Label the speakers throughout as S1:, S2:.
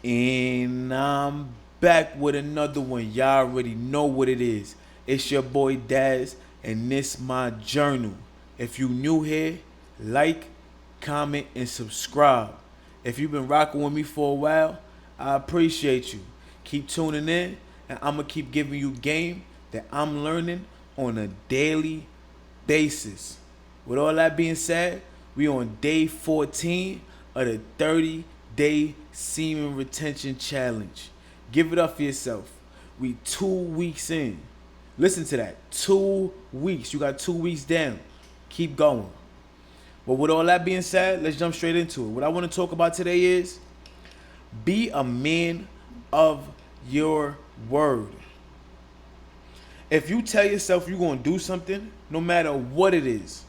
S1: And I'm back with another one. Y'all already know what it is. It's your boy Daz, and this my journal. If you new here, like, comment, and subscribe. If you've been rocking with me for a while, I appreciate you. Keep tuning in, and I'ma keep giving you game that I'm learning on a daily basis. With all that being said, we on day 14 of the 30-day semen retention challenge. Give it up for yourself. We 2 weeks in. Listen to that. 2 weeks. You got 2 weeks down. Keep going. But with all that being said, let's jump straight into it. What I want to talk about today is be a man of your word. If you tell yourself you're going to do something, no matter what it is,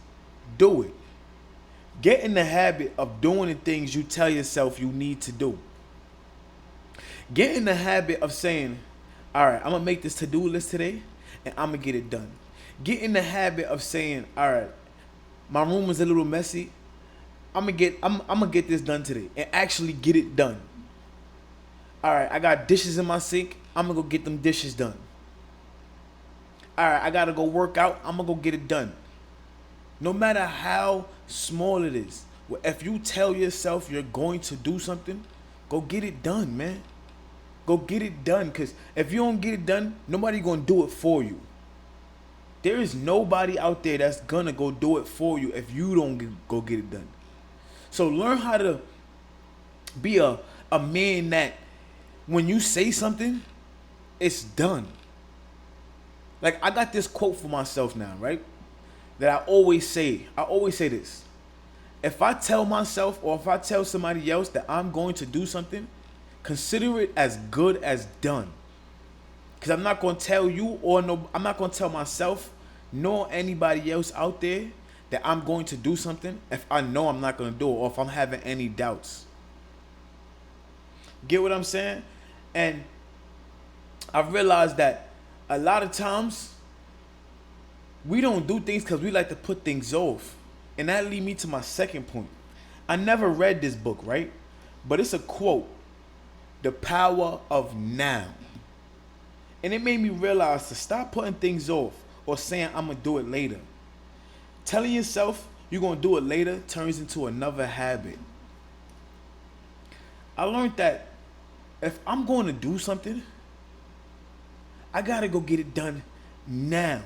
S1: do it. Get in the habit of doing the things you tell yourself you need to do. Get in the habit of saying, all right, I'm going to make this to-do list today and I'm going to get it done. Get in the habit of saying, all right, my room is a little messy. I'm gonna get this done today and actually get it done. All right, I got dishes in my sink. I'm going to go get them dishes done. All right, I got to go work out. I'm going to go get it done. No matter how small it is, if you tell yourself you're going to do something, go get it done, man. Go get it done, because if you don't get it done, nobody going to do it for you. There is nobody out there that's going to go do it for you if you don't go get it done. So learn how to be a man that when you say something, it's done. Like, I got this quote for myself now, right? That I always say this. If I tell myself or if I tell somebody else that I'm going to do something, consider it as good as done. Because I'm not going to tell you I'm not going to tell myself nor anybody else out there that I'm going to do something if I know I'm not going to do it or if I'm having any doubts. Get what I'm saying? And I've realized that a lot of times we don't do things because we like to put things off. And that leads me to my second point. I never read this book, right? But it's a quote. The power of now. And it made me realize to stop putting things off or saying I'm going to do it later. Telling yourself you're going to do it later turns into another habit. I learned that if I'm going to do something, I got to go get it done now.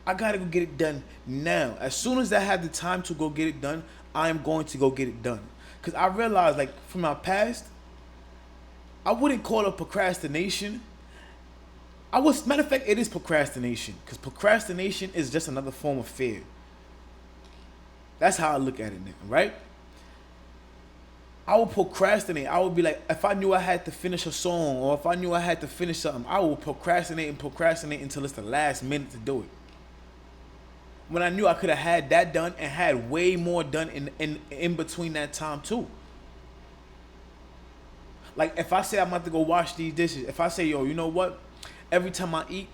S1: I got to go get it done now. As soon as I have the time to go get it done, I'm going to go get it done. Because I realized, like, from my past, I wouldn't call it procrastination. Matter of fact, it is procrastination. Because procrastination is just another form of fear. That's how I look at it now, right? I would procrastinate. I would be like, if I knew I had to finish a song or if I knew I had to finish something, I would procrastinate until it's the last minute to do it. When I knew I could have had that done and had way more done in between that time too. Like, if I say I'm about to go wash these dishes, if I say, yo, you know what? Every time I eat,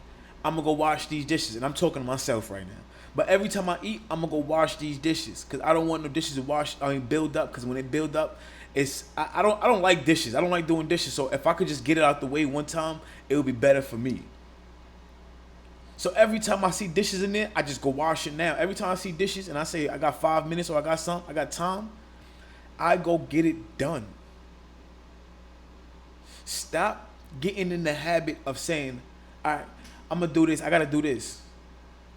S1: I'm going to go wash these dishes. And I'm talking to myself right now. But every time I eat, I'm going to go wash these dishes. Because I don't want no dishes to build up. Because when they build up, I don't like dishes. I don't like doing dishes. So if I could just get it out the way one time, it would be better for me. So every time I see dishes in there, I just go wash it now. Every time I see dishes and I say I got 5 minutes or I got time, I go get it done. Stop getting in the habit of saying, all right, I'm going to do this. I got to do this.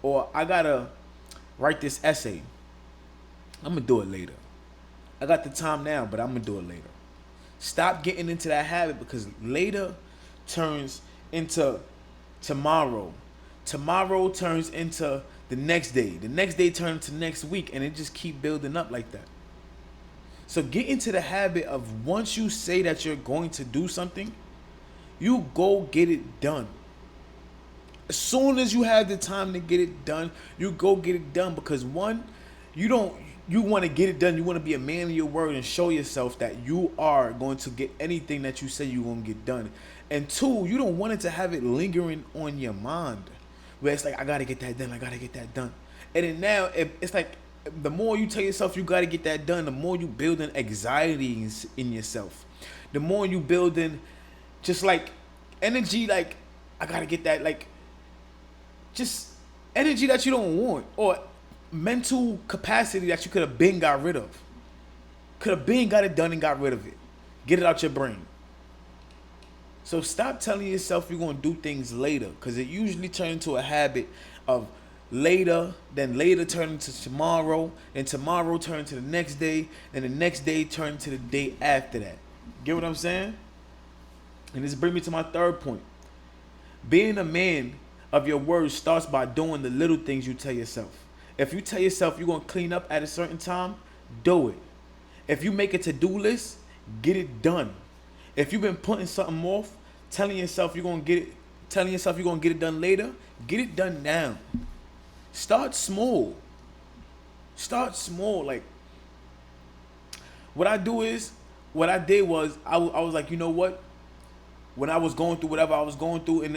S1: Or I got to write this essay. I'm going to do it later. I got the time now, but I'm going to do it later. Stop getting into that habit, because later turns into tomorrow. Tomorrow turns into the next day. The next day turns into next week, and it just keep building up like that. So get into the habit of, once you say that you're going to do something, you go get it done. As soon as you have the time to get it done, you go get it done. Because one, you want to get it done. You want to be a man of your word and show yourself that you are going to get anything that you say you're going to get done. And two, you don't want it to have it lingering on your mind, where it's like, I got to get that done. I got to get that done. And then now it's like, the more you tell yourself you got to get that done, the more you build an anxiety in yourself. The more you building, just like energy, like I gotta get that, like just energy that you don't want, or mental capacity that you could have been got rid of. Could have been got it done and got rid of it. Get it out your brain. So stop telling yourself you're gonna do things later, because it usually turns into a habit of later, then later turn into tomorrow, and tomorrow turn to the next day, and the next day turn to the day after that. Get what I'm saying? And this brings me to my third point. Being a man of your words starts by doing the little things you tell yourself. If you tell yourself you're gonna clean up at a certain time, do it. If you make a to-do list, get it done. If you've been putting something off, telling yourself you're gonna get it done later, get it done now. Start small. Start small. Like, what I did was I was like, you know what? When I was going through whatever I was going through in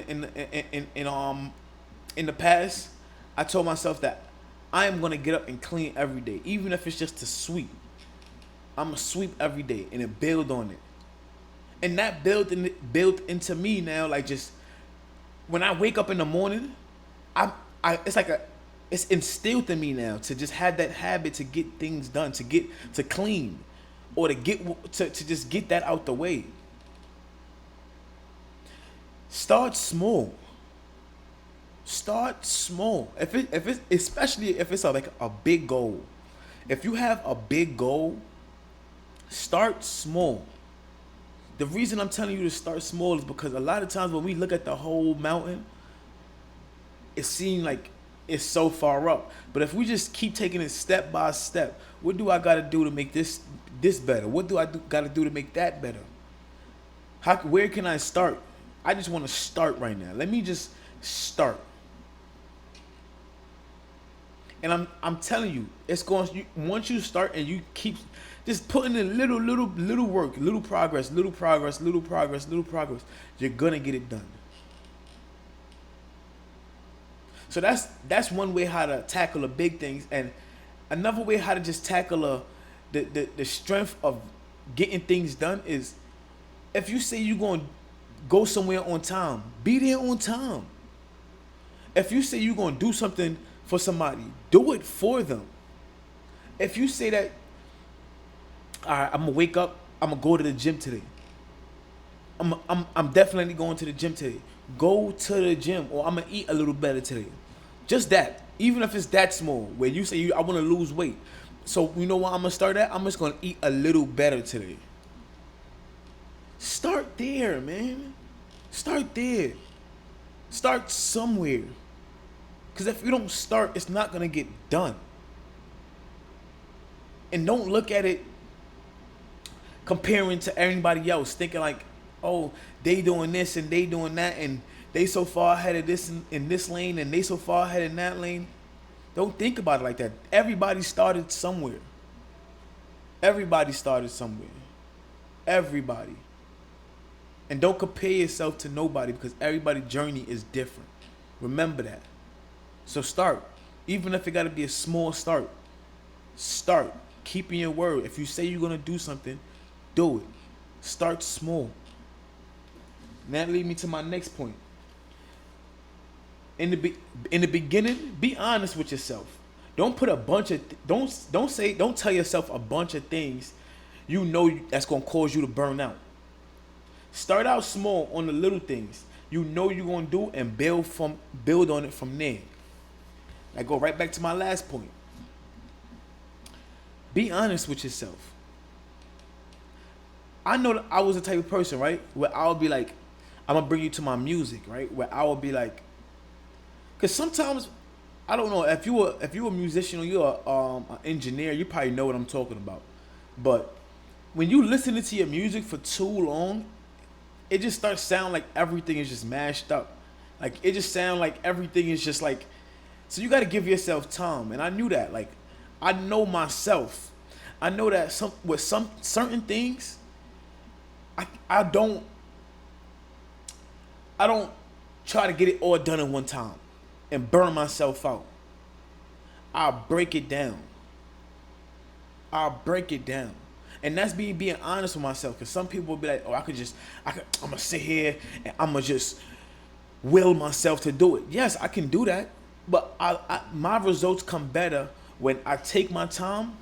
S1: the past, I told myself that I am gonna get up and clean every day, even if it's just to sweep. I'm gonna sweep every day and then build on it. And that built into me now. Like, just when I wake up in the morning, it's instilled in me now to just have that habit to get things done, to clean, or to just get that out the way. Start small. Start small. Especially if it's like a big goal. If you have a big goal, start small. The reason I'm telling you to start small is because a lot of times when we look at the whole mountain, it seems like it's so far up. But if we just keep taking it step by step, what do I got to do to make this better? What do I got to do to make that better? Where can I start? I just want to start right now. Let me just start. And I'm telling you, once you start and you keep just putting in little work, little progress, you're gonna get it done. So that's one way how to tackle the big things, and another way how to just tackle the strength of getting things done is, if you say you're gonna go somewhere on time, be there on time. If you say you're gonna do something for somebody, do it for them. If you say that, all right, I'm gonna wake up, I'm gonna go to the gym today. I'm definitely going to the gym today. Go to the gym, or I'm gonna eat a little better today. Just that, even if it's that small, where you say I want to lose weight. So you know what I'm gonna start at? I'm just gonna eat a little better today. Start there, man. Start there. Start somewhere. Because if you don't start, it's not gonna get done. And don't look at it comparing to everybody else, thinking like, oh, they doing this and they doing that, and they so far ahead of this in this lane, and they so far ahead in that lane. Don't think about it like that. Everybody started somewhere. Everybody started somewhere. Everybody. And don't compare yourself to nobody, because everybody's journey is different. Remember that. So start. Even if it got to be a small start. Start. Keeping your word. If you say you're going to do something, do it. Start small. And that leads me to my next point. In the beginning, be honest with yourself. Don't put a bunch of don't tell yourself a bunch of things you know that's going to cause you to burn out. Start out small on the little things you know you're going to do, and build on it from there. I go right back to my last point. Be honest with yourself. I know that I was the type of person, right, where I would be like, I'm going to bring you to my music, right, where I would be like, because sometimes, I don't know, if you're a musician or you're an engineer, you probably know what I'm talking about. But when you listen to your music for too long, it just starts sounding like everything is just mashed up. Like, it just sounds like everything is just like, so you got to give yourself time. And I knew that. Like, I know myself. I know that with some certain things, I don't try to get it all done in one time and burn myself out. I'll break it down. And that's being honest with myself. Because some people will be like, oh, I'm gonna sit here and I'm gonna just will myself to do it. Yes, I can do that, but my results come better when I take my time.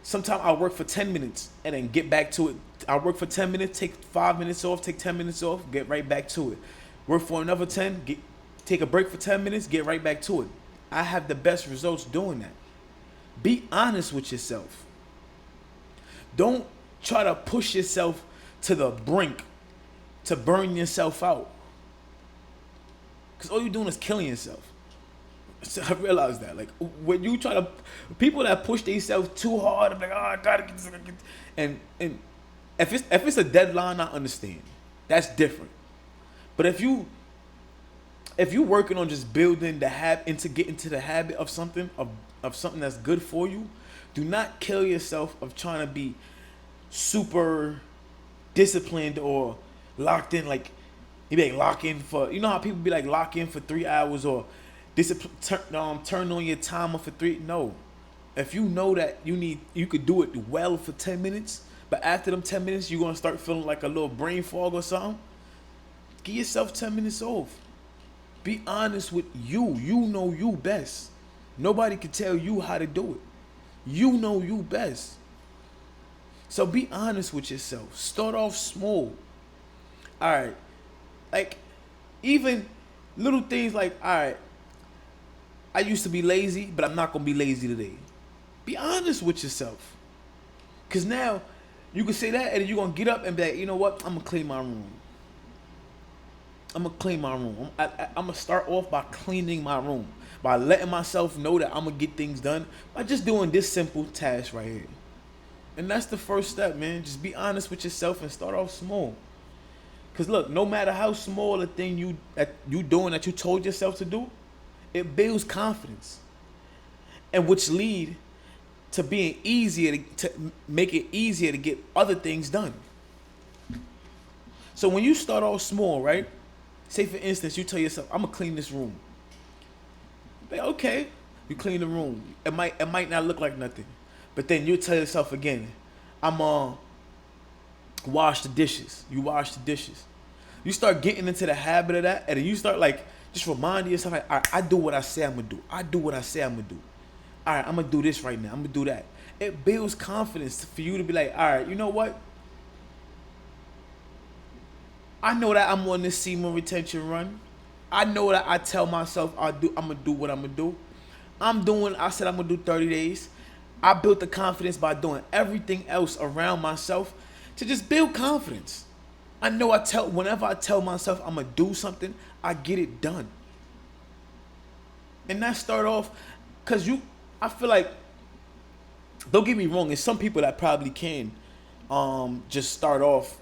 S1: Sometimes I work for 10 minutes and then get back to it. I work for 10 minutes, take 5 minutes off, take 10 minutes off, get right back to it. Work for another 10, take a break for 10 minutes, get right back to it. I have the best results doing that. Be honest with yourself. Don't try to push yourself to the brink to burn yourself out. Because all you're doing is killing yourself. So I realize that. Like, when you try to, people that push themselves too hard, I'm like, oh, I gotta get this. And if it's a deadline, I understand. That's different. But if you working on just building the get into the habit of something, of something that's good for you, do not kill yourself of trying to be super disciplined or locked in. Like, you be like lock in for, you know how people be like lock in for 3 hours or turn on your timer for 3. No, if you know that you could do it well for 10 minutes, but after them 10 minutes you're gonna start feeling like a little brain fog or something. Give yourself 10 minutes off. Be honest with you. You know you best. Nobody can tell you how to do it. You know you best. So be honest with yourself. Start off small. All right, like even little things like, all right, I used to be lazy, but I'm not gonna be lazy today. Be honest with yourself. Cause now you can say that and then you're gonna get up and be like, you know what? I'm gonna clean my room. I'm gonna start off by cleaning my room. By letting myself know that I'm gonna get things done by just doing this simple task right here. And that's the first step, man. Just be honest with yourself and start off small. Cause look, no matter how small a thing you doing that you told yourself to do, it builds confidence, and which lead to being easier to make it easier to get other things done. So when you start off small, right? Say for instance, you tell yourself, "I'm gonna clean this room." Like, okay, you clean the room. It might not look like nothing, but then you tell yourself again, "I'm gonna wash the dishes." You wash the dishes. You start getting into the habit of that, and then you start like just reminding yourself, like, all right, I do what I say I'm gonna do. I do what I say I'm gonna do. All right, I'm gonna do this right now. I'm gonna do that. It builds confidence for you to be like, all right, you know what? I know that I'm on this semen retention run. I know that I tell myself I'm gonna do what I'm gonna do. I said I'm gonna do 30 days. I built the confidence by doing everything else around myself to just build confidence. I know whenever I tell myself I'm gonna do something, I get it done. And that start off, cause I feel like, don't get me wrong, there's some people that probably can just start off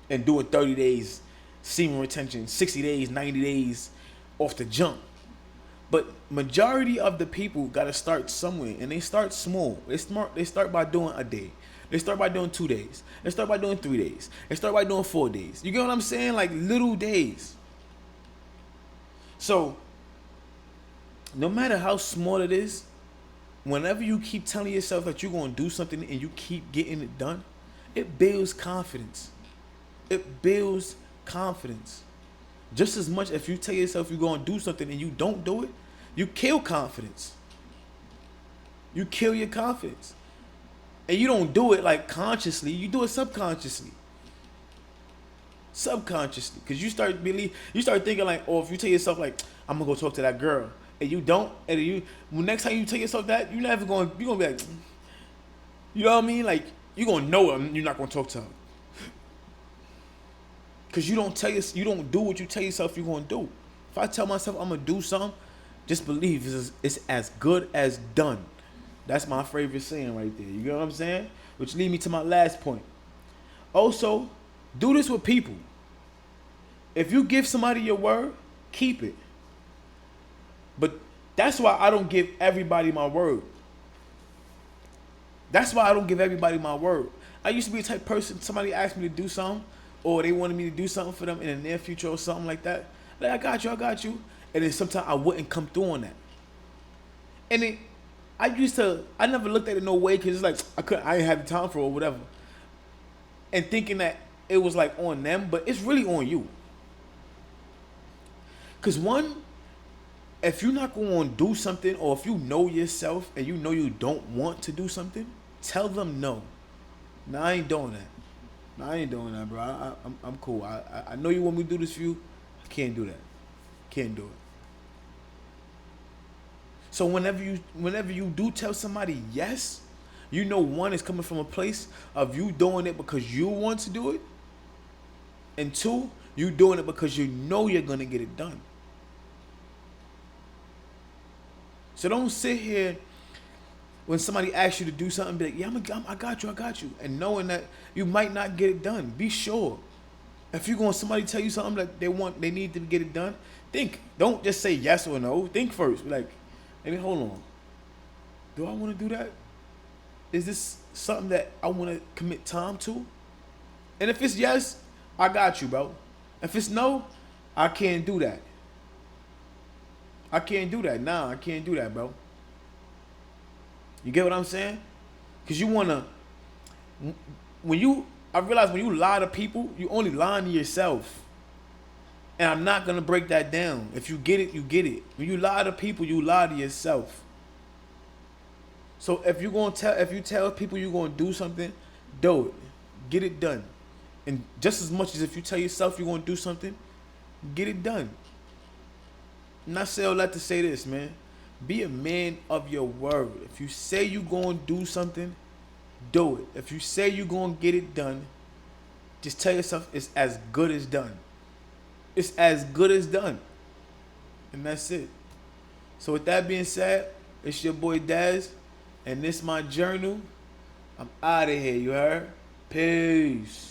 S1: and do it 30 days, semen retention, 60 days, 90 days off the jump. But majority of the people gotta start somewhere, and they start small. They start by doing a day. They start by doing 2 days. They start by doing 3 days. They start by doing 4 days. You get what I'm saying? Like little days. So no matter how small it is, whenever you keep telling yourself that you're gonna do something and you keep getting it done, it builds confidence. It builds confidence. Just as much if you tell yourself you're gonna do something and you don't do it, you kill confidence. You kill your confidence. And you don't do it like consciously, you do it subconsciously. Subconsciously. Because you start thinking like, oh, if you tell yourself like, I'm gonna go talk to that girl, and you don't, and next time you tell yourself that, you're gonna be like, you know what I mean? Like, you're gonna know you're not gonna talk to her. Because you don't do what you tell yourself you're gonna do. If I tell myself I'm gonna do something, just believe it's as good as done. That's my favorite saying right there. You get what I'm saying? Which lead me to my last point. Also, do this with people. If you give somebody your word, keep it. But that's why I don't give everybody my word. That's why I don't give everybody my word. I used to be the type of person, somebody asked me to do something, or they wanted me to do something for them in the near future or something like that. Like, I got you. And then sometimes I wouldn't come through on that. And I never looked at it no way because it's like I ain't have the time for it or whatever, and thinking that it was like on them, but it's really on you. Cause one, if you're not going to do something, or if you know yourself and you know you don't want to do something, tell them no. No, I ain't doing that. No, I ain't doing that, bro. I'm cool. I know you want me to do this for you. I can't do that. Can't do it. So whenever you do tell somebody yes, you know one is coming from a place of you doing it because you want to do it, and two, you doing it because you know you're gonna get it done. So don't sit here when somebody asks you to do something, be like, yeah, I got you, and knowing that you might not get it done. Be sure. If you're going, somebody tell you something that they need to get it done, think. Don't just say yes or no. Think first. Be like, maybe hold on. Do I want to do that? Is this something that I want to commit time to? And if it's yes, I got you, bro. If it's no, I can't do that. I can't do that. Nah, I can't do that, bro. You get what I'm saying? Because you want to, I realize when you lie to people, you only lying to yourself. And I'm not going to break that down. If you get it, you get it. When you lie to people, you lie to yourself. So if you tell people you're going to do something, do it. Get it done. And just as much as if you tell yourself you're going to do something, get it done. And I say all that to say this, man. Be a man of your word. If you say you're going to do something, do it. If you say you're going to get it done, just tell yourself it's as good as done. It's as good as done. And that's it. So with that being said, it's your boy Daz, and this my journal. I'm out of here, you heard? Peace.